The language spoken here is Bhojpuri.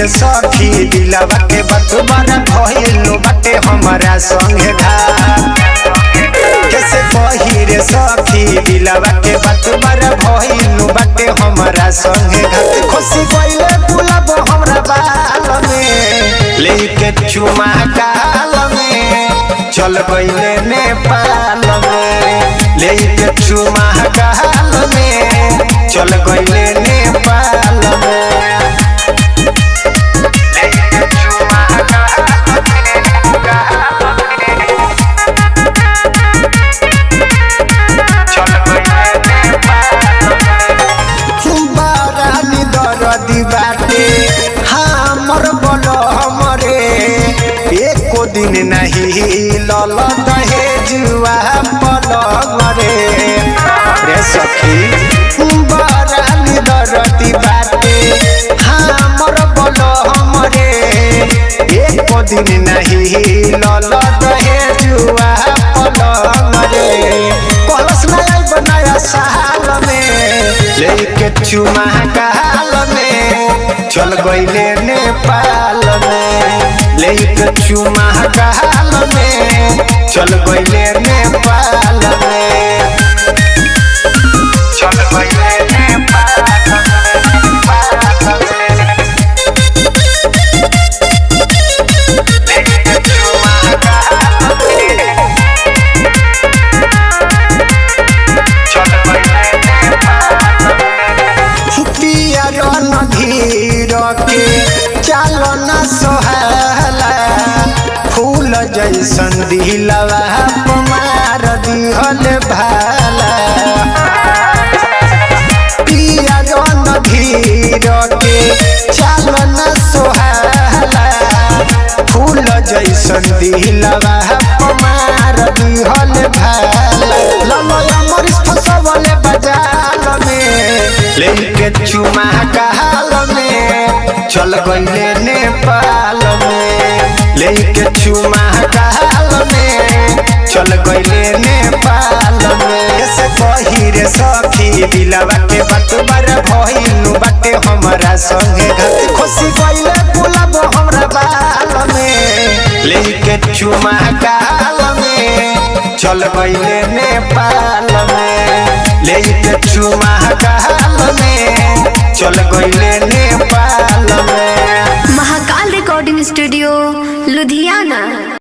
रे सखी दिलवा के बात बारा भइलो बाटे हमारा संगे घाट। कैसे कही रे सखी दिलवा के बात बारा भइलो बाटे हमारा संगे घाट। खुशी गइले गुलाब हमरा बाल में लेके चुमा गाल में चल गइले नेपाल में लेके चुमा गाल में चल गइले नेपाल में। हमर बोलो हमरे एको दिन नहीं लल दहेजुआ पलंग रे सखी बरानी दरती बाटे। हमर बोलो हमरे एको दिन नहीं लल दहेजुआ पलंग कलश नया बनाया साल में लेके चुमा गाल में चल गइले नेपाल में लेके चुमा गाल में चल गइले नेपाल में चल गइले नेपाल लेके चुमा गाल में चल गइले नेपाल पिया रन धीर के चालन सोहाला फूल जैसन दिलवा मार दिहल भाला। पिया रन धीर के चालन सोहाला फूल जैसन दिलवा मार दिहल भाला। ललया मरिस फसवले बाजार में लेके चुमा गाल में चल गइले नेपाल में लेके चुमा गाल में चल गइले नेपाल में। कैसे कही रे सखी दिलवा के बात बारा भइलो बाटे हमारा संगे घाट। खुशी गइले गुलाब हमरा बाल में लेके चुमा गाल में चल गइले नेपाल में लेके चुमा गाल में चल गइले नेपाल में। Mahakal recording studio Ludhiana.